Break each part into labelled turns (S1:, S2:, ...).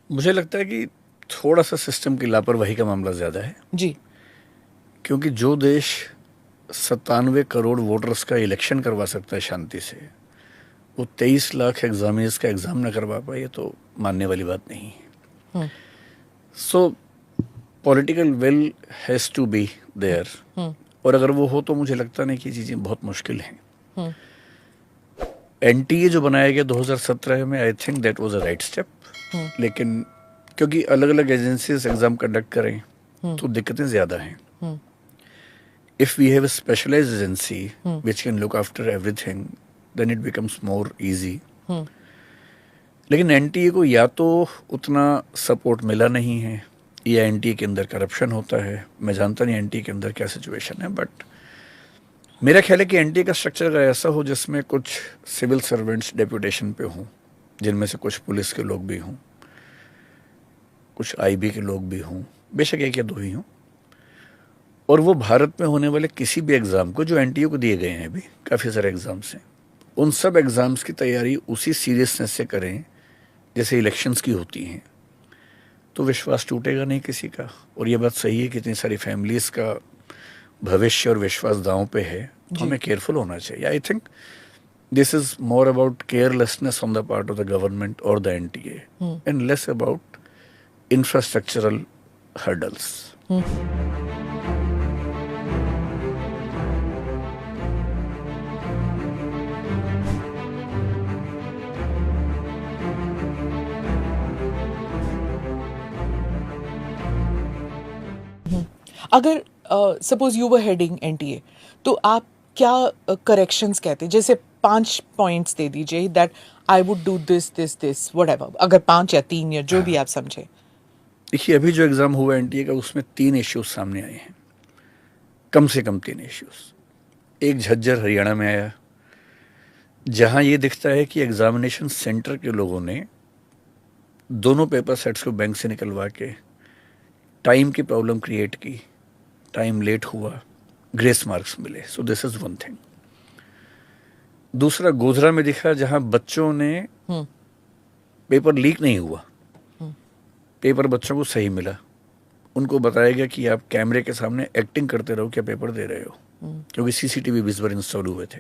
S1: मुझे लगता है कि थोड़ा सा सिस्टम की लापरवाही का मामला ज़्यादा है,
S2: जी।
S1: क्योंकि जो देश 97 करोड़ वोटर्स का इलेक्शन करवा सकता है शांति से, वो 23 लाख एग्जामिनर्स का एग्ज़ाम ना करवा पाए, ये तो मानने वाली बात नहीं है।
S2: Hmm.
S1: So political will has to be there,
S2: hmm.
S1: और अगर वो हो तो मुझे लगता नहीं कि चीज़ें बहुत मुश्किल हैं।
S2: हम्म।
S1: एनटीए जो बनाया गया 2017 में, I think that was a right step.
S2: Hmm.
S1: लेकिन क्योंकि अलग अलग एजेंसीज एग्ज़ाम कंडक्ट करें
S2: हम्म।
S1: तो दिक्कतें ज़्यादा हैं।
S2: हम्म।
S1: If we have a specialized agency
S2: hmm.
S1: which can look after everything, then it becomes more easy.
S2: हम्म।
S1: लेकिन एनटीए को या तो उतना सपोर्ट मिला नहीं है, या एनटीए के अंदर करप्शन होता है। मैं जानता नहीं एनटीए के अंदर क्या सिचुएशन है, बट मेरा ख्याल है कि एनटीए का स्ट्रक्चर अगर ऐसा हो जिसमें कुछ सिविल सर्वेंट्स डेप्यूटेशन पे हों, जिनमें से कुछ पुलिस के लोग भी हों, कुछ आईबी के लोग भी हों, बेशक एक या दो ही हों, और वो भारत में होने वाले किसी भी एग्ज़ाम को, जो एनटीए को दिए गए हैं अभी काफ़ी सारे एग्ज़ाम्स हैं, उन सब एग्ज़ाम्स की तैयारी उसी सीरियसनेस से करें जैसे इलेक्शंस की होती हैं, तो विश्वास टूटेगा नहीं किसी का। और ये बात सही है कि इतनी सारी फैमिलीज़ का भविष्य और विश्वास दांव पे है, तो
S2: जी।
S1: हमें केयरफुल होना चाहिए। I think this is more about carelessness on the part of the government और the NTA,
S2: hmm.
S1: And less about infrastructural hurdles.
S2: Hmm. अगर suppose you were heading NTA, तो आप क्या करेक्शंस कहते हैं? जैसे 5 पॉइंट्स दे दीजिए that I would do this this this whatever, अगर 5 या 3 या जो भी आप समझे।
S1: देखिए, अभी जो एग्ज़ाम हुआ एनटीए का, उसमें 3 इश्यूज सामने आए हैं, कम से कम 3 इश्यूज। एक झज्जर हरियाणा में आया, जहां ये दिखता है कि एग्जामिनेशन सेंटर के लोगों ने दोनों पेपर सेट्स को बैंक से निकलवा के टाइम की प्रॉब्लम क्रिएट की, टाइम लेट हुआ, ग्रेस मार्क्स मिले। So this is one thing. दूसरा गोधरा में दिखा, जहां बच्चों ने,
S2: हम्म।
S1: पेपर लीक नहीं हुआ,
S2: हम्म।
S1: पेपर बच्चों को सही मिला। उनको बताया गया कि आप कैमरे के सामने एक्टिंग करते रहो, क्या पेपर दे रहे हो, क्योंकि सीसीटीवी भी इस बार इंस्टॉल हुए थे।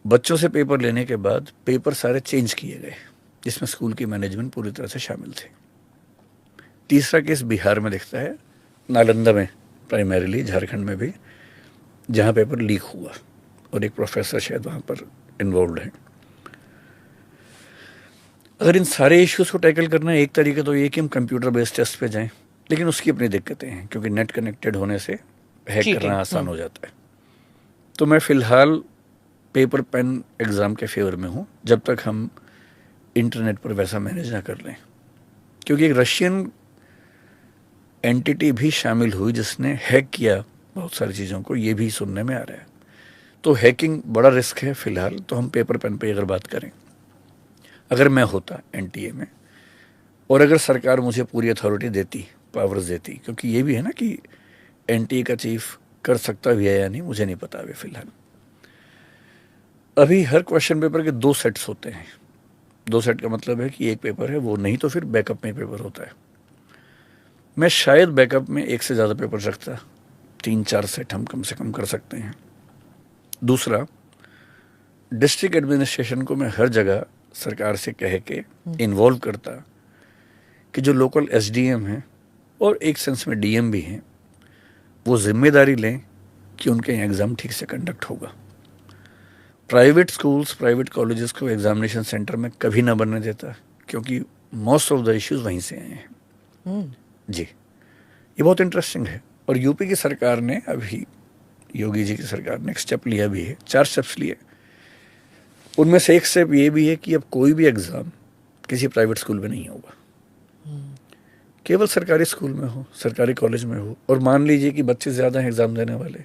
S1: बच्चों से पेपर लेने के बाद पेपर सारे चेंज किए गए, जिसमें स्कूल की मैनेजमेंट पूरी तरह से शामिल थे। तीसरा केस बिहार में दिखता है, नालंदा में, प्राइमरीली झारखंड में भी, जहां पेपर लीक हुआ और एक प्रोफेसर शायद वहां पर इन्वॉल्व है। अगर इन सारे इश्यूज को टैकल करना है, एक तरीका तो ये कि हम कंप्यूटर बेस्ड टेस्ट पे जाएं, लेकिन उसकी अपनी दिक्कतें हैं, क्योंकि नेट कनेक्टेड होने से हैक
S2: चीटिंग।
S1: करना आसान हो जाता है। तो मैं फ़िलहाल पेपर पेन एग्ज़ाम के फेवर में हूँ, जब तक हम इंटरनेट पर वैसा मैनेज ना कर लें। क्योंकि एक रशियन एंटिटी भी शामिल हुई जिसने हैक किया बहुत सारी चीज़ों को, ये भी सुनने में आ रहा है। तो हैकिंग बड़ा रिस्क है फ़िलहाल। तो हम पेपर पेन पे अगर बात करें, अगर मैं होता एनटीए में, और अगर सरकार मुझे पूरी अथॉरिटी देती, पावर्स देती, क्योंकि ये भी है ना कि एनटीए का चीफ कर सकता भी है या नहीं, मुझे नहीं पता अभी फ़िलहाल। अभी हर क्वेश्चन पेपर के 2 सेट्स होते हैं। 2 सेट का मतलब है कि एक पेपर है वो, नहीं तो फिर बैकअप में पेपर होता है। मैं शायद बैकअप में एक से ज़्यादा पेपर रखता, 3-4 सेट हम कम से कम कर सकते हैं। दूसरा, डिस्ट्रिक्ट एडमिनिस्ट्रेशन को मैं हर जगह सरकार से कह के इन्वॉल्व करता कि जो लोकल एसडीएम हैं और एक सेंस में डीएम भी हैं, वो जिम्मेदारी लें कि उनके यहाँ एग्ज़ाम ठीक से कंडक्ट होगा। प्राइवेट स्कूल्स, प्राइवेट कॉलेजेस को एग्जामिनेशन सेंटर में कभी ना बनने देता, क्योंकि मोस्ट ऑफ द इश्यूज वहीं से आए हैं। जी, ये बहुत इंटरेस्टिंग है। और यूपी की सरकार ने, अभी योगी जी की सरकार ने एक स्टेप लिया भी है, 4 स्टेप्स लिए। उनमें से एक स्टेप ये भी है कि अब कोई भी एग्ज़ाम किसी प्राइवेट स्कूल में नहीं होगा, केवल सरकारी स्कूल में हो, सरकारी कॉलेज में हो। और मान लीजिए कि बच्चे ज़्यादा हैं एग्ज़ाम देने वाले,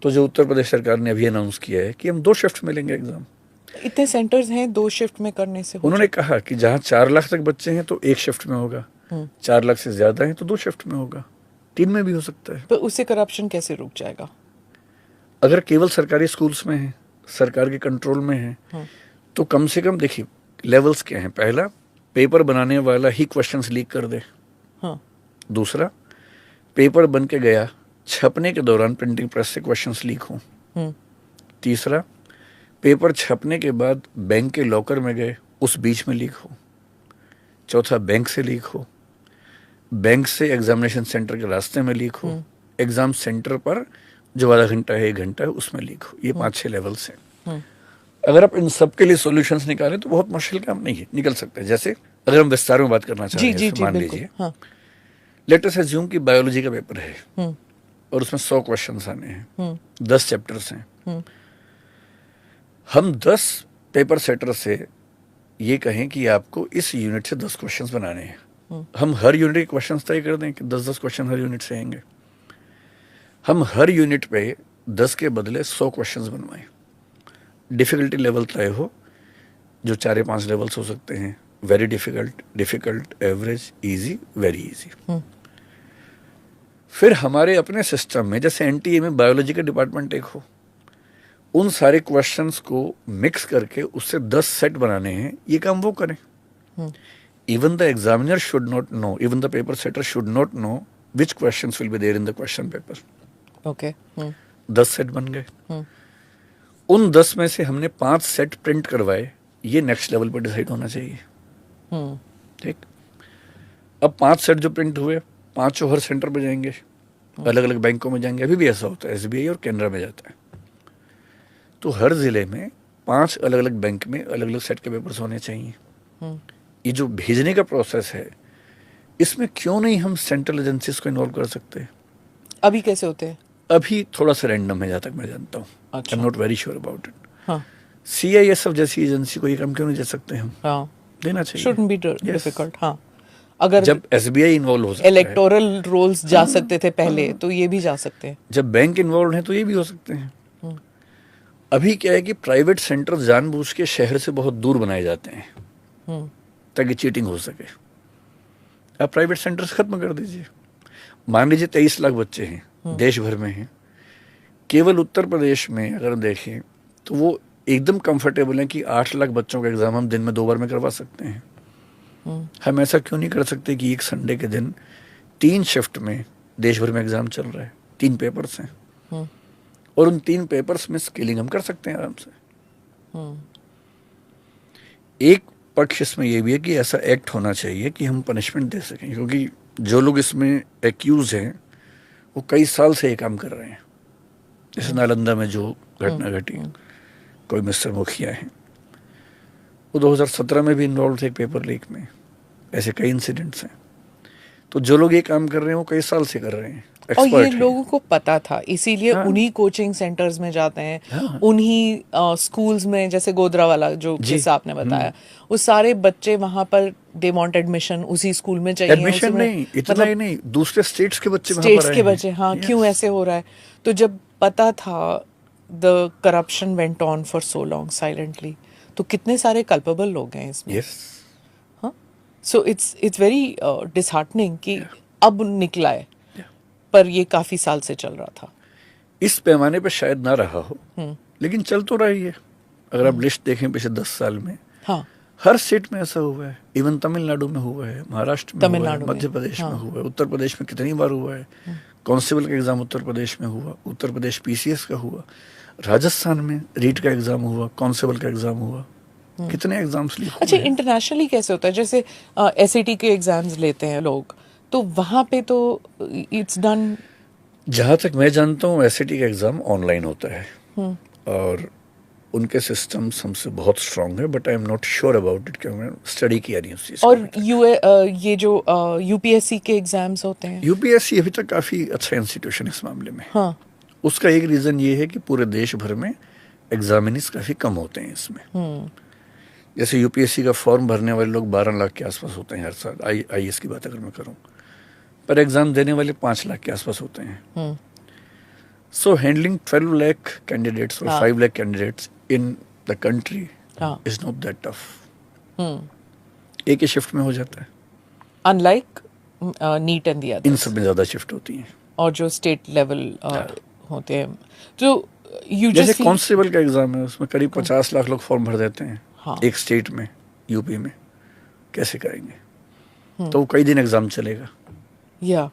S1: तो जो उत्तर प्रदेश सरकार ने अभी अनाउंस किया है कि हम 2 शिफ्ट में लेंगे एग्ज़ाम।
S2: इतने सेंटर्स हैं, 2 शिफ्ट में करने से हो
S1: उन्होंने कहा कि जहाँ 4 लाख तक बच्चे हैं तो 1 शिफ्ट में होगा, 4 लाख से ज़्यादा हैं तो 2 शिफ्ट में होगा, 3 में भी हो सकता है।
S2: तो उससे करप्शन कैसे रुक जाएगा?
S1: अगर केवल सरकारी स्कूल्स में है, सरकार के कंट्रोल में है, तो कम से कम देखिए लेवल्स क्या हैं। पहला, पेपर बनाने वाला ही क्वेश्चंस लीक कर दे।
S2: हाँ,
S1: दूसरा, पेपर बन के गया, छपने के दौरान प्रिंटिंग प्रेस से क्वेश्चंस लीक हों। तीसरा, पेपर छपने के बाद बैंक के लॉकर में गए, उस बीच में लीक हो। चौथा, बैंक से लीक हो। बैंक से एग्जामिनेशन सेंटर के रास्ते में लीक हो। एग्जाम सेंटर पर जो आधा घंटा है 1 घंटा है उसमें लीक हो। ये 5-6 लेवल्स हैं। अगर आप इन सब के लिए सॉल्यूशंस निकालें तो बहुत मुश्किल काम नहीं है, निकल सकते हैं। जैसे अगर हम विस्तार में बात करना चाह रहे
S2: जी
S1: हैं,
S2: जी
S1: मान
S2: बिल्कुल।
S1: लीजिए,
S2: हाँ,
S1: लेट अस अज्यूम कि बायोलॉजी का पेपर है और उसमें 100 क्वेश्चंस आने हैं, 10 चैप्टर्स हैं। हम 10 पेपर सेटर से ये कहें कि आपको इस यूनिट से 10 क्वेश्चंस बनाने हैं। हम हर यूनिट के क्वेश्चंस तय कर दें कि 10-10 क्वेश्चन हर यूनिट से आएंगे। हम हर यूनिट पे 10 के बदले 100 क्वेश्चंस बनवाएं। डिफिकल्टी लेवल तय हो, जो 4 या 5 लेवल्स हो सकते हैं। Very difficult, difficult, average, easy, very easy. फिर हमारे अपने सिस्टम में, जैसे एनटीए में बायोलॉजी का डिपार्टमेंट एक हो, उन सारे क्वेश्चंस को मिक्स करके उससे 10 सेट बनाने हैं, ये काम वो करें। Even the examiner should not know, even the paper setter should not know which questions will be there in the question paper.
S2: Okay.
S1: 10 set बन गए। उन 10 में से हमने 5 सेट प्रिंट करवाए, ये नेक्स्ट लेवल पर डिसाइड होना चाहिए। ठीक। अब 5 सेट जो प्रिंट हुए, 5 हर सेंटर पे जाएंगे, अलग अलग बैंकों में जाएंगे। अभी भी ऐसा होता है, एसबीआई और कैनरा में जाता है। तो हर जिले में 5 अलग अलग बैंक में अलग अलग सेट के पेपर्स होने चाहिए। ये जो भेजने का प्रोसेस है, इसमें क्यों नहीं हम सेंट्रल एजेंसीज को इन्वॉल्व कर सकते?
S2: अभी कैसे होते हैं?
S1: अभी थोड़ा सा रैंडम है, जहाँ तक मैं जानता हूँ। I am not very sure about it.
S2: हाँ,
S1: सीआईएसएफ जैसी एजेंसी को ये काम क्यों नहीं दे सकते हम?
S2: हाँ,
S1: देना चाहिए।
S2: shouldn't be difficult। हाँ, अगर
S1: जब एसबीआई इन्वॉल्व हो सकता है,
S2: इलेक्टोरल रोल्स जा सकते थे पहले, तो ये भी जा सकते हैं।
S1: जब बैंक इन्वॉल्व है तो ये भी हो सकते हैं। अभी क्या है कि प्राइवेट सेंटर जानबूझ के शहर से बहुत दूर बनाए जाते हैं ताकि चीटिंग हो सके। आप प्राइवेट सेंटर्स खत्म कर दीजिए। मान लीजिए 23 लाख बच्चे हैं, देश भर में हैं। केवल उत्तर प्रदेश में अगर देखें तो वो एकदम कंफर्टेबल है कि 8 लाख बच्चों का एग्जाम हम दिन में 2 बार में करवा सकते हैं। हम ऐसा क्यों नहीं कर सकते कि एक संडे के दिन 3 शिफ्ट में देश भर में एग्जाम चल रहा है, 3 पेपर्स हैं, और उन 3 पेपर्स में स्किलिंग हम कर सकते हैं आराम से। एक पक्ष इसमें यह भी है कि ऐसा एक्ट होना चाहिए कि हम पनिशमेंट दे सकें, क्योंकि जो लोग इसमें एक्यूज हैं वो कई साल से ये काम कर रहे हैं। जैसे नालंदा में जो घटना घटी, कोई मिस्टर मुखिया है, वो 2017 में भी इन्वॉल्व थे एक पेपर लीक में। ऐसे कई इंसिडेंट्स हैं। तो जो लोग ये काम कर रहे हैं वो कई साल से कर रहे हैं,
S2: और ये
S1: एक्सपर्ट हैं।
S2: लोगों को पता था, इसीलिए
S1: हाँ।
S2: उन्हीं कोचिंग सेंटर्स में जाते हैं।
S1: हाँ।
S2: उन्हीं स्कूल्स में, जैसे गोदरा वाला जो
S1: जी।
S2: किस्सा आपने बताया, वो सारे बच्चे वहां पर दे वांट एडमिशन, उसी स्कूल में चाहिए।
S1: एडमिशन
S2: उसी में-
S1: नहीं, इतना ही नहीं, दूसरे स्टेट्स के बच्चे वहाँ
S2: स्टेट्स
S1: पर
S2: के
S1: आए हैं।
S2: बच्चे, हाँ,
S1: Yes.
S2: क्यों ऐसे हो रहा है? तो जब पता था, the corruption went on for so long silently, तो कितने सारे कल्पेबल लोग हैं इसमें।
S1: Yes.
S2: हाँ, सो इट्स वेरी डिसहार्टनिंग कि अब निकला है,
S1: Yeah.
S2: पर ये काफी साल से चल रहा था।
S1: इस पैमाने पे शायद ना रहा हो, लेकिन चल तो रही है। अगर आप लिस्ट देखें पिछले 10 साल में,
S2: हाँ,
S1: हर स्टेट में ऐसा हुआ है। इवन तमिलनाडु में हुआ है, महाराष्ट्र में हुआ है,
S2: तमिलनाडु में,
S1: मध्य प्रदेश में
S2: हाँ।
S1: हुआ है, उत्तर प्रदेश में कितनी बार हुआ है। कांस्टेबल का एग्जाम उत्तर प्रदेश में हुआ, उत्तर प्रदेश पीसीएस का हुआ, राजस्थान में रीट का एग्जाम हुआ, कांस्टेबल का एग्जाम हुआ। कितने एग्जाम्स लीक
S2: अच्छा,
S1: हुए हैं।
S2: इंटरनेशनली कैसे होता है? जैसे एसएटी के एग्जाम्स लेते हैं लोग, तो वहां पे तो इट्स डन।
S1: जहाँ तक मैं जानता हूँ एसएटी का एग्ज़ाम ऑनलाइन होता है, और उनके सिस्टम्स हमसे बहुत स्ट्रांग है, but I am not sure about it, क्योंकि मैंने स्टडी किया नहीं उस चीज़
S2: और ये जो यूपीएससी के एग्जाम्स होते हैं,
S1: यूपीएससी अभी तक काफ़ी अच्छा इंस्टीट्यूशन है इस मामले में।
S2: हाँ,
S1: उसका एक रीज़न ये है कि पूरे देश भर में एग्जामिनीज काफ़ी कम होते हैं इसमें। जैसे यूपीएससी का फॉर्म भरने वाले लोग 12 लाख के आसपास होते हैं हर साल, आईएएस की बात अगर मैं करूँ, पर एग्ज़ाम देने वाले 5 लाख के आसपास होते हैं। सो हैंडलिंग 12 लाख कैंडिडेट्स और 5 lakh candidates in the country
S2: हाँ,
S1: इज नॉट दैट टफ। एक ही शिफ्ट में हो जाता है।
S2: Unlike neat and the
S1: in
S2: others,
S1: सब में ज़्यादा शिफ्ट होती हैं।
S2: और जो स्टेट लेवल होते हैं, तो यू
S1: जैसे
S2: जस्ट
S1: कांस्टेबल का एग्ज़ाम है, उसमें करीब 50 लाख लोग फॉर्म भर देते हैं,
S2: हाँ।
S1: एक स्टेट में, यूपी में। कैसे करेंगे? तो कई दिन एग्जाम चलेगा।
S2: या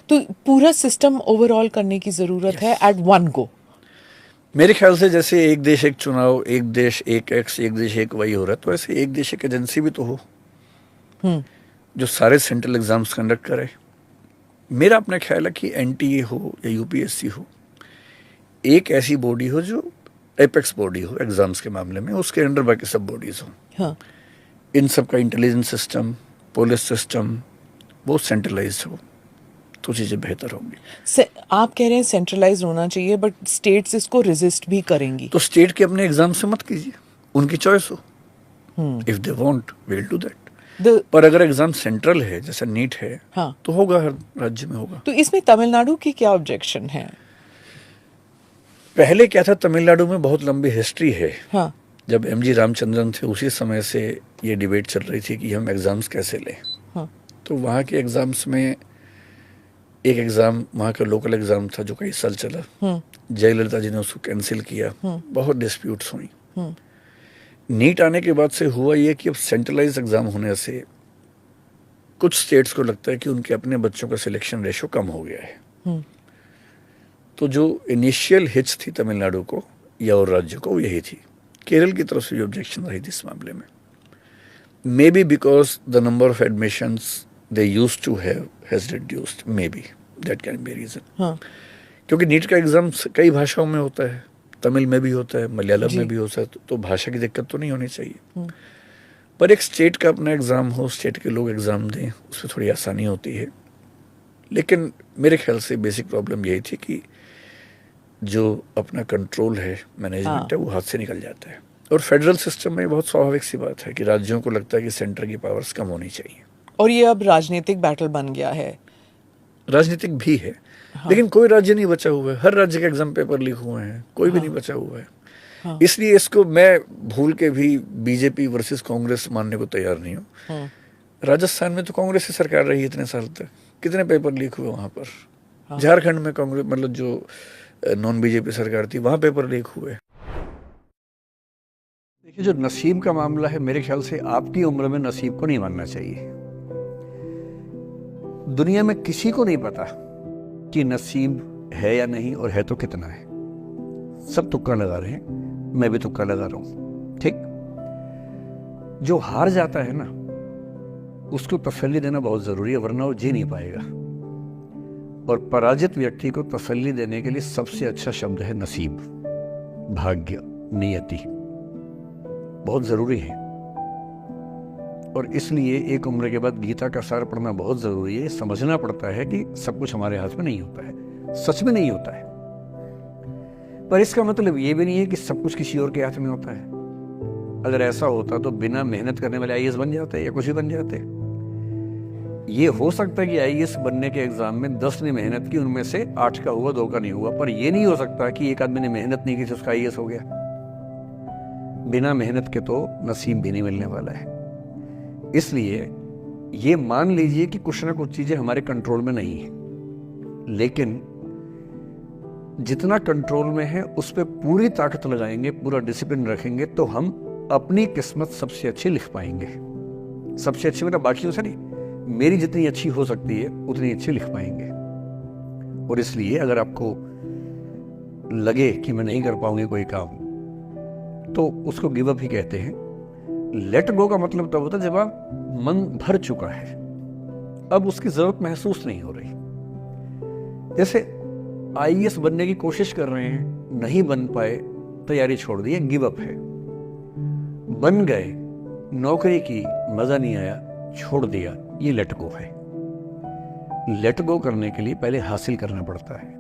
S2: तो पूरा सिस्टम ओवरऑल करने की जरूरत है एट वन गो।
S1: मेरे ख्याल से जैसे एक देश एक चुनाव, एक देश एक एक्स, एक देश एक वाई हो रहा है, तो ऐसे एक देश एक एजेंसी भी तो हो जो सारे सेंट्रल एग्जाम्स कंडक्ट करे। मेरा अपना ख्याल है कि एनटीए हो या यूपीएससी हो, एक ऐसी बॉडी हो जो एपेक्स बॉडी हो एग्जाम्स के मामले में, उसके अंडर बाकी सब बॉडीज हो।
S2: हाँ,
S1: इन सब का इंटेलिजेंस सिस्टम, पुलिस सिस्टम वो सेंट्रलाइज हो तो चीज़ें बेहतर होंगी।
S2: आप कह रहे हैं सेंट्रलाइज होना चाहिए, बट स्टेट्स इसको रेजिस्ट भी करेंगी।
S1: तो स्टेट के अपने एग्जाम से मत कीजिए, उनकी चॉइस हो। If they want will do that. पर अगर एग्जाम सेंट्रल है जैसे नीट है,
S2: हाँ,
S1: तो होगा, हर राज्य में होगा।
S2: तो इसमें तमिलनाडु की क्या ऑब्जेक्शन है?
S1: पहले क्या था, तमिलनाडु में बहुत लंबी हिस्ट्री है।
S2: हाँ,
S1: जब एमजी रामचंद्रन थे उसी समय से ये डिबेट चल रही थी कि हम एग्जाम्स कैसे लें।
S2: हाँ,
S1: तो वहाँ के एग्जाम्स में एक एग्ज़ाम वहाँ का लोकल एग्ज़ाम था जो कई साल चला। जयललिता जी ने उसको कैंसिल किया, बहुत डिस्प्यूट्स हुई। नीट आने के बाद से हुआ ये कि अब सेंट्रलाइज एग्ज़ाम होने से कुछ स्टेट्स को लगता है कि उनके अपने बच्चों का सिलेक्शन रेशो कम हो गया है। तो जो इनिशियल हिच थी तमिलनाडु को या और राज्य को, वो यही थी। केरल की तरफ से भी ऑब्जेक्शन रही थी इस मामले में। May be because the number of admissions they used to have has reduced, maybe that can be a reason।
S2: हाँ,
S1: क्योंकि नीट का एग्जाम कई भाषाओं में होता है, तमिल में भी होता है, मलयालम में भी होता है, तो भाषा की दिक्कत तो नहीं होनी चाहिए। पर एक स्टेट का अपना एग्जाम हो, स्टेट के लोग एग्जाम दें, उसमें थोड़ी आसानी होती है। लेकिन मेरे ख्याल से बेसिक प्रॉब्लम यही थी कि जो अपना कंट्रोल है, मैनेजमेंट है, वो हाथ से निकल जाता है। और फेडरल सिस्टम में बहुत स्वाभाविक सी बात है कि राज्यों को लगता है कि सेंटर की पावर्स कम होनी चाहिए।
S2: और ये अब राजनीतिक बैटल बन गया है।
S1: राजनीतिक भी है। लेकिन कोई राज्य नहीं बचा हुआ है, हर राज्य के एग्जाम पेपर लीक हुए हैं, कोई भी नहीं बचा हुआ है। इसलिए इसको मैं भूल के भी बीजेपी वर्सेस कांग्रेस मानने को तैयार नहीं हूँ। राजस्थान में तो कांग्रेस की सरकार रही इतने साल तक, कितने पेपर लीक हुए वहां पर। झारखंड में कांग्रेस, मतलब जो नॉन बीजेपी सरकार थी, वहां पेपर लीक हुए। देखिए, जो नसीब का मामला है, मेरे ख्याल से आपकी उम्र में नसीब को नहीं मानना चाहिए। दुनिया में किसी को नहीं पता कि नसीब है या नहीं, और है तो कितना है। सब तुक्का लगा रहे हैं, मैं भी तुक्का लगा रहा हूं। ठीक, जो हार जाता है ना, उसको तसल्ली देना बहुत जरूरी है, वरना वो जी नहीं पाएगा। और पराजित व्यक्ति को तसल्ली देने के लिए सबसे अच्छा शब्द है नसीब, भाग्य, नियति। बहुत जरूरी है। और इसलिए एक उम्र के बाद गीता का सार पढ़ना बहुत जरूरी है। समझना पड़ता है कि सब कुछ हमारे हाथ में नहीं होता है, सच में नहीं होता है। पर इसका मतलब ये भी नहीं है कि सब कुछ किसी और के हाथ में होता है। अगर ऐसा होता तो बिना मेहनत करने वाले आईएएस बन जाते या कुछ भी बन जाते। ये हो सकता है कि आईएएस बनने के एग्जाम में 10 ने मेहनत की, उनमें से 8 का हुआ, 2 का नहीं हुआ। पर यह नहीं हो सकता कि एक आदमी ने मेहनत नहीं की तो उसका आईएएस हो गया। बिना मेहनत के तो नसीब भी नहीं मिलने वाला है। इसलिए ये मान लीजिए कि कुछ ना कुछ चीजें हमारे कंट्रोल में नहीं है, लेकिन जितना कंट्रोल में है उस पर पूरी ताकत लगाएंगे, पूरा डिसिप्लिन रखेंगे, तो हम अपनी किस्मत सबसे अच्छी लिख पाएंगे। सबसे अच्छी मतलब बाकियों से नहीं, मेरी जितनी अच्छी हो सकती है उतनी अच्छी लिख पाएंगे। और इसलिए अगर आपको लगे कि मैं नहीं कर पाऊंगी कोई काम, तो उसको गिव अप ही कहते हैं। लेट गो का मतलब तब होता है जब आप मन भर चुका है, अब उसकी जरूरत महसूस नहीं हो रही। जैसे आईएएस बनने की कोशिश कर रहे हैं, नहीं बन पाए, तैयारी छोड़ दी, गिव अप है। बन गए, नौकरी की, मजा नहीं आया, छोड़ दिया, ये लेट गो है। लेट गो करने के लिए पहले हासिल करना पड़ता है,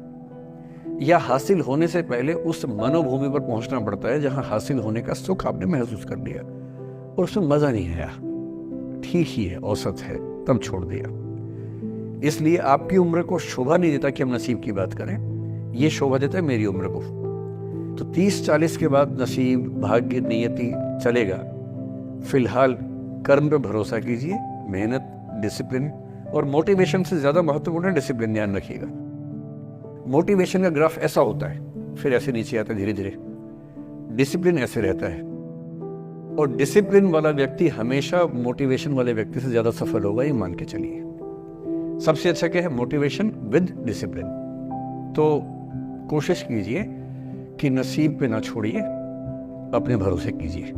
S1: या हासिल होने से पहले उस मनोभूमि पर पहुंचना पड़ता है जहां हासिल होने का सुख आपने महसूस कर लिया और उसमें मजा नहीं आया, ठीक ही है, औसत है, तब छोड़ दिया। इसलिए आपकी उम्र को शोभा नहीं देता कि हम नसीब की बात करें, ये शोभा देता है मेरी उम्र को। तो 30-40 के बाद नसीब, भाग्य, नियति चलेगा। फिलहाल कर्म पे भरोसा कीजिए, मेहनत, डिसिप्लिन, और मोटिवेशन से ज्यादा महत्वपूर्ण है डिसिप्लिन, ध्यान रखिएगा। मोटिवेशन का ग्राफ ऐसा होता है, फिर ऐसे नीचे आता है धीरे धीरे। डिसिप्लिन ऐसे रहता है, और डिसिप्लिन वाला व्यक्ति हमेशा मोटिवेशन वाले व्यक्ति से ज्यादा सफल होगा, ये मान के चलिए। सबसे अच्छा क्या है? Motivation with discipline. तो कोशिश कीजिए कि नसीब पे ना छोड़िए, अपने भरोसे कीजिए।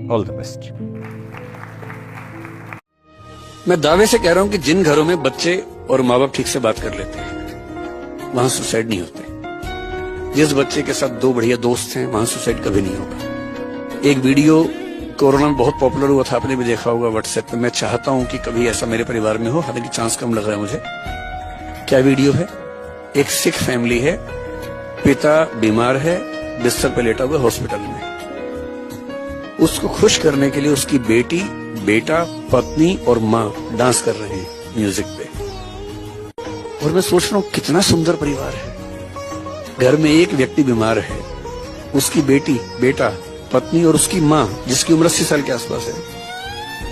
S1: All the best. मैं दावे से कह रहा हूं कि जिन घरों में बच्चे और माँ बाप ठीक से बात कर लेते हैं वहां सुसाइड नहीं होते। जिस बच्चे के साथ दो बढ़िया दोस्त हैं वहां सुसाइड कभी नहीं होगा। एक वीडियो कोरोना में बहुत पॉपुलर हुआ था, आपने भी देखा होगा व्हाट्सएप पे। मैं चाहता हूं कि कभी ऐसा मेरे परिवार में हो, हालांकि चांस कम लग रहा है मुझे। क्या वीडियो है? एक सिख फैमिली है, पिता बीमार है, बिस्तर पे लेटा हुआ हॉस्पिटल में। उसको खुश करने के लिए उसकी बेटी, बेटा, पत्नी और माँ डांस कर रहे हैं म्यूजिक पे। और मैं सोच रहा हूं कितना सुंदर परिवार है। घर में एक व्यक्ति बीमार है, उसकी बेटी, बेटा, पत्नी और उसकी माँ जिसकी उम्र 80 साल के आसपास है,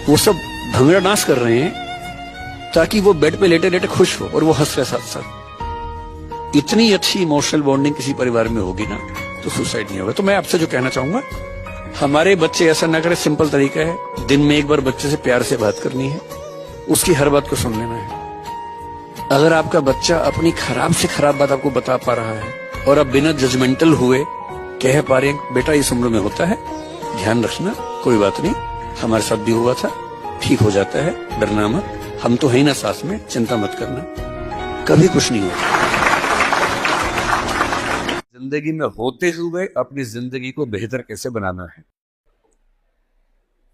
S1: वो सब भंगड़ा डांस कर रहे हैं ताकि वो बेड पे लेटे लेटे खुश हो और वो हंस रहे साथ साथ। इतनी अच्छी इमोशनल बॉन्डिंग किसी परिवार में होगी ना तो सुसाइड नहीं होगा। तो मैं आपसे जो कहना चाहूंगा, हमारे बच्चे ऐसा ना करें। सिंपल तरीका है, दिन में एक बार बच्चे से प्यार से बात करनी है, उसकी हर बात को सुन लेना है। अगर आपका बच्चा अपनी खराब से खराब बात आपको बता पा रहा है और आप बिना जजमेंटल हुए कह पा रहे हैं बेटा इस उम्र में होता है, ध्यान रखना, कोई बात नहीं, हमारे साथ भी हुआ था, ठीक हो जाता है, डरना मत, हम तो है ही ना साथ में, चिंता मत करना, कभी कुछ नहीं होता। जिंदगी में होते हुए अपनी जिंदगी को बेहतर कैसे बनाना है,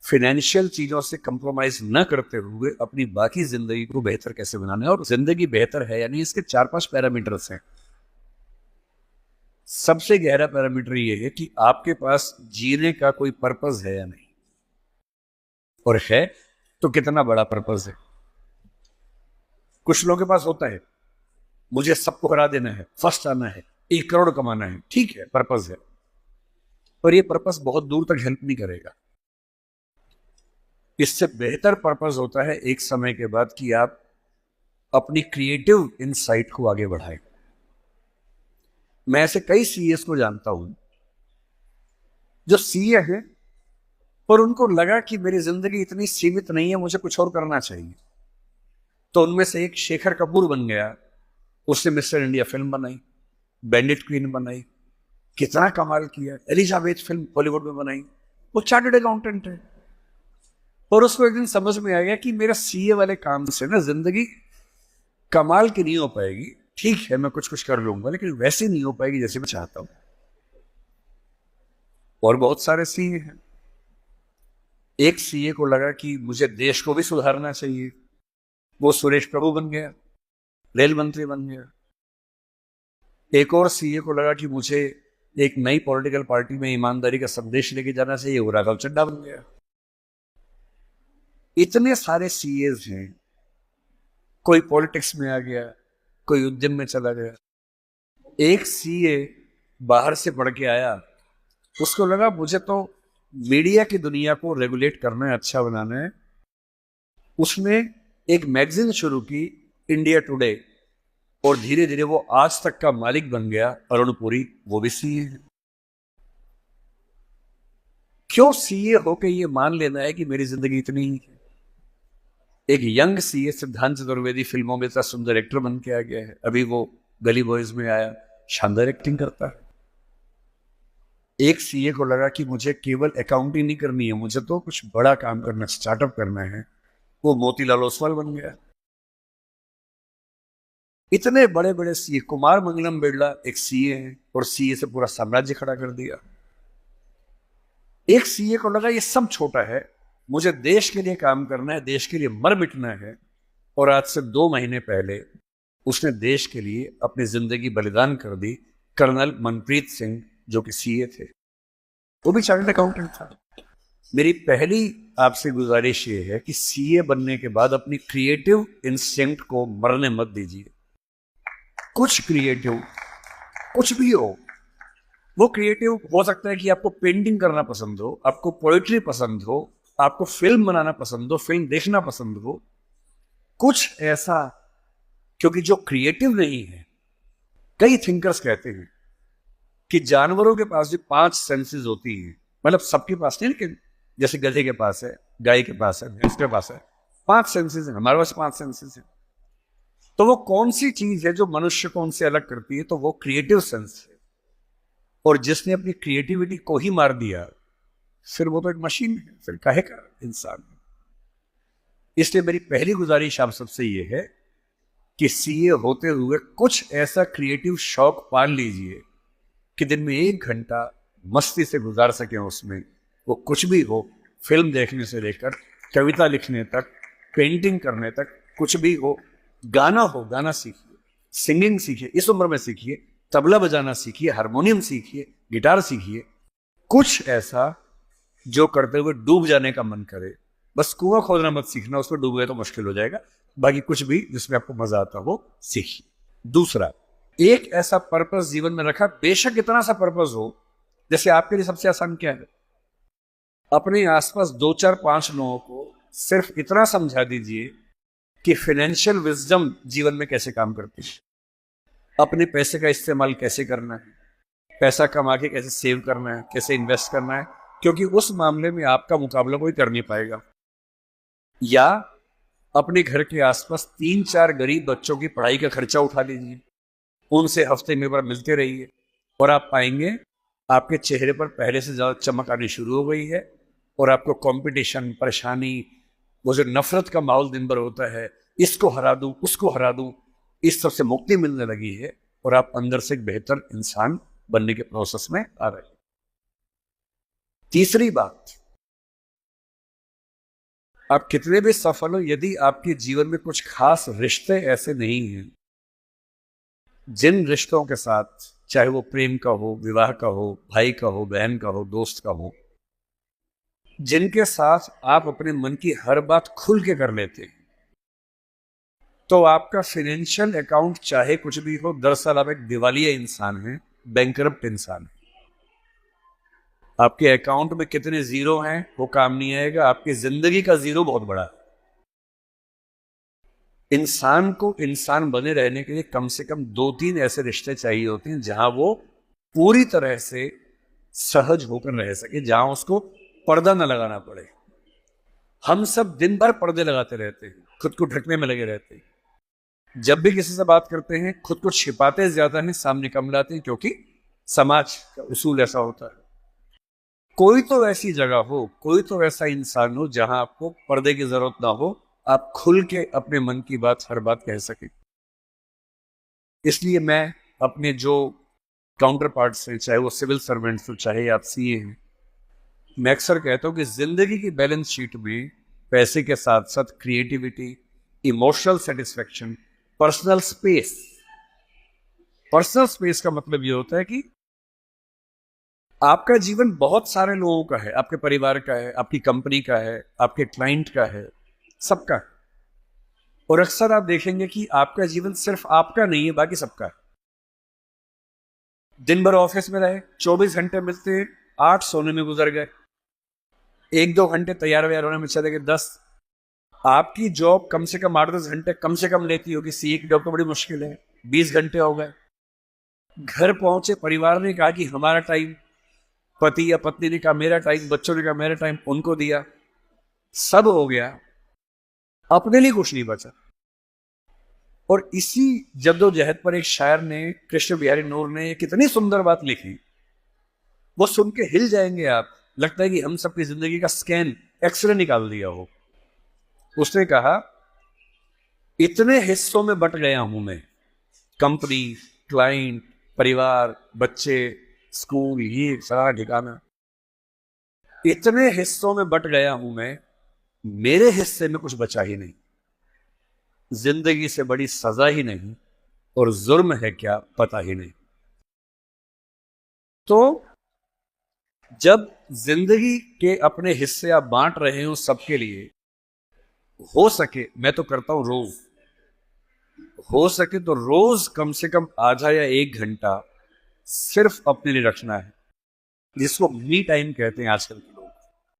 S1: फाइनेंशियल चीजों से कंप्रोमाइज न करते हुए अपनी बाकी जिंदगी को बेहतर कैसे बनाना है। और जिंदगी बेहतर है यानी इसके 4-5 पैरामीटर्स हैं। सबसे गहरा पैरामीटर ये है कि आपके पास जीने का कोई पर्पस है या नहीं, और है तो कितना बड़ा पर्पस है। कुछ लोगों के पास होता है, मुझे सबको हरा देना है, फर्स्ट आना है, 1 करोड़ कमाना है, ठीक है, पर्पस है, पर ये पर्पस बहुत दूर तक हेल्प नहीं करेगा। इससे बेहतर पर्पस होता है एक समय के बाद कि आप अपनी क्रिएटिव इनसाइट को आगे बढ़ाएं। मैं ऐसे कई सीएस को जानता हूं जो सीए हैं पर उनको लगा कि मेरी जिंदगी इतनी सीमित नहीं है, मुझे कुछ और करना चाहिए। तो उनमें से एक शेखर कपूर बन गया, उसने मिस्टर इंडिया फिल्म बनाई, बैंडिट क्वीन बनाई, कितना कमाल किया, एलिजाबेथ फिल्म बॉलीवुड में बनाई, वो चार्टर्ड अकाउंटेंट है। और उसको एक दिन समझ में आ गया कि मेरा सीए वाले काम से ना जिंदगी कमाल की नहीं हो पाएगी, ठीक है मैं कुछ कुछ कर लूंगा लेकिन वैसे नहीं हो पाएगी जैसे मैं चाहता हूं। और बहुत सारे सीए हैं। एक सीए को लगा कि मुझे देश को भी सुधारना चाहिए, वो सुरेश प्रभु बन गया, रेल मंत्री बन गया। एक और सीए को लगा कि मुझे एक नई पॉलिटिकल पार्टी में ईमानदारी का संदेश लेके जाना चाहिए, वो राघव चड्ढा बन गया। इतने सारे सीएस हैं, कोई पॉलिटिक्स में आ गया, कोई उद्यम में चला गया। एक सीए बाहर से पढ़ के आया, उसको लगा मुझे तो मीडिया की दुनिया को रेगुलेट करना है, अच्छा बनाना है। उसने एक मैगजीन शुरू की, इंडिया टुडे, और धीरे धीरे वो आज तक का मालिक बन गया। अरुण पुरी, वो भी सीए है। क्यों सीए होके ये मान लेना है कि मेरी जिंदगी इतनी ही है। एक यंग सीए सिद्धांत चतुर्वेदी फिल्मों में इतना सुंदर एक्टर बन के आ गया है, अभी वो गली बॉयज में आया, शानदार एक्टिंग करता है। एक सीए को लगा कि मुझे केवल अकाउंटिंग नहीं करनी है, मुझे तो कुछ बड़ा काम करना, स्टार्टअप करना है, वो मोतीलाल ओसवाल बन गया। इतने बड़े बड़े सीए, कुमार मंगलम बिरला एक सीए है और सीए से पूरा साम्राज्य खड़ा कर दिया। एक सीए को लगा ये सब छोटा है, मुझे देश के लिए काम करना है, देश के लिए मर मिटना है, और आज से 2 महीने पहले उसने देश के लिए अपनी जिंदगी बलिदान कर दी। कर्नल मनप्रीत सिंह जो कि सीए थे, वो भी चार्टर्ड अकाउंटेंट था। मेरी पहली आपसे गुजारिश ये है कि सीए बनने के बाद अपनी क्रिएटिव इंस्टिंक्ट को मरने मत दीजिए। कुछ क्रिएटिव, कुछ भी हो, वो क्रिएटिव हो सकता है कि आपको पेंटिंग करना पसंद हो, आपको पोएट्री पसंद हो, आपको फिल्म बनाना पसंद हो, फिल्म देखना पसंद हो, कुछ ऐसा। क्योंकि जो क्रिएटिव नहीं है, कई थिंकर्स कहते हैं कि जानवरों के पास जो 5 सेंसेस होती हैं, मतलब सबके पास नहीं लेकिन
S3: जैसे गधे के पास है, गाय के पास है, भैंस के पास है, 5 सेंसेस हैं, हमारे पास 5 सेंसेस हैं। तो वो कौन सी चीज है जो मनुष्य को उनसे अलग करती है? तो वो क्रिएटिव सेंस है। और जिसने अपनी क्रिएटिविटी को ही मार दिया, फिर वो तो एक मशीन है, फिर काहे का इंसान है। इसलिए मेरी पहली गुजारिश आप सबसे ये है कि सीए होते हुए कुछ ऐसा क्रिएटिव शौक पाल लीजिए कि दिन में 1 घंटा मस्ती से गुजार सकें उसमें। वो कुछ भी हो, फिल्म देखने से लेकर कविता लिखने तक, पेंटिंग करने तक, कुछ भी हो। गाना हो, गाना सीखिए, सिंगिंग सीखिए, इस उम्र में सीखिए, तबला बजाना सीखिए, हारमोनियम सीखिए, गिटार सीखिए। कुछ ऐसा जो करते हुए डूब जाने का मन करे। बस कुआं खोदना मत सीखना, उसमें डूब गए तो मुश्किल हो जाएगा। बाकी कुछ भी जिसमें आपको मजा आता हो सीखिए। दूसरा, एक ऐसा पर्पस जीवन में रखा, बेशक इतना सा पर्पस हो, जैसे आपके लिए सबसे आसान क्या है? अपने आसपास 2 4 5 लोगों को सिर्फ इतना समझा दीजिए कि फाइनेंशियल विजडम जीवन में कैसे काम करती है, अपने पैसे का इस्तेमाल कैसे करना है, पैसा कमा के कैसे सेव करना है, कैसे इन्वेस्ट करना है, क्योंकि उस मामले में आपका मुकाबला कोई कर नहीं पाएगा। या अपने घर के आसपास 3 4 गरीब बच्चों की पढ़ाई का खर्चा उठा लीजिए, उनसे हफ्ते में बार मिलते रहिए, और आप पाएंगे आपके चेहरे पर पहले से ज्यादा चमक आनी शुरू हो गई है। और आपको कंपटीशन, परेशानी, वो जो नफरत का माहौल दिन भर होता है, इसको हरा दूं, उसको हरा दूं, इस सब से मुक्ति मिलने लगी है। और आप अंदर से एक बेहतर इंसान बनने के प्रोसेस में आ रहे हैं। तीसरी बात, आप कितने भी सफल हो, यदि आपके जीवन में कुछ खास रिश्ते ऐसे नहीं हैं, जिन रिश्तों के साथ, चाहे वो प्रेम का हो, विवाह का हो, भाई का हो, बहन का हो, दोस्त का हो, जिनके साथ आप अपने मन की हर बात खुल के कर लेते हैं, तो आपका फाइनेंशियल अकाउंट चाहे कुछ भी हो, दरअसल आप एक दिवालिया इंसान हैं, बैंकरप्ट इंसान है। आपके अकाउंट में कितने जीरो हैं वो काम नहीं आएगा, आपकी जिंदगी का जीरो बहुत बड़ा है। इंसान को इंसान बने रहने के लिए कम से कम 2-3 ऐसे रिश्ते चाहिए होते हैं जहां वो पूरी तरह से सहज होकर रह सके, जहां उसको पर्दा न लगाना पड़े। हम सब दिन भर पर्दे लगाते रहते हैं, खुद को ढकने में लगे रहते हैं। जब भी किसी से बात करते हैं, खुद को छिपाते ज्यादा हैं, सामने कम लाते हैं, क्योंकि समाज का उसूल ऐसा होता है। कोई तो ऐसी जगह हो, कोई तो ऐसा इंसान हो जहां आपको पर्दे की जरूरत ना हो, आप खुल के अपने मन की बात, हर बात कह सके। इसलिए मैं अपने जो काउंटर पार्ट्स हैं, चाहे वो सिविल सर्वेंट्स हो, चाहे आप सीए हैं, मैं अक्सर कहता हूं कि जिंदगी की बैलेंस शीट में पैसे के साथ साथ creativity, emotional satisfaction, personal space. Personal space का मतलब ये होता है कि आपका जीवन बहुत सारे लोगों का है, आपके परिवार का है, आपकी कंपनी का है, आपके क्लाइंट का है, सबका है। और अक्सर आप देखेंगे कि आपका जीवन सिर्फ आपका नहीं है, बाकी सबका है। दिन भर ऑफिस में रहे, 24 घंटे मिलते हैं, 8 सोने में गुजर गए, 1-2 घंटे तैयार व्यार होने में चले गए 10। आपकी जॉब कम से कम 8-10 घंटे कम से कम लेती होगी, सीए की जॉब तो बड़ी मुश्किल है, 20 घंटे हो गए। घर पहुंचे, परिवार ने कहा कि हमारा टाइम, पति या पत्नी ने कहा मेरा टाइम, बच्चों ने कहा मेरा टाइम, उनको दिया, सब हो गया, अपने लिए कुछ नहीं बचा। और इसी जद्दोजहद पर एक शायर ने, कृष्ण बिहारी नूर ने, कितनी सुंदर बात लिखी, वो सुन के हिल जाएंगे आप। लगता है कि हम सबकी जिंदगी का स्कैन, एक्सरे निकाल दिया हो। उसने कहा, इतने हिस्सों में बट गया हूं मैं, कंपनी, क्लाइंट, परिवार, बच्चे, स्कूल, ये सारा ठिकाना, इतने हिस्सों में बट गया हूं मैं, मेरे हिस्से में कुछ बचा ही नहीं। जिंदगी से बड़ी सजा ही नहीं, और जुर्म है क्या पता ही नहीं। तो जब जिंदगी के अपने हिस्से आप बांट रहे हो सबके लिए, हो सके, मैं तो करता हूं रोज, हो सके तो रोज कम से कम आधा या 1 घंटा सिर्फ अपने लिए रखना है, जिसको मी टाइम कहते हैं आजकल।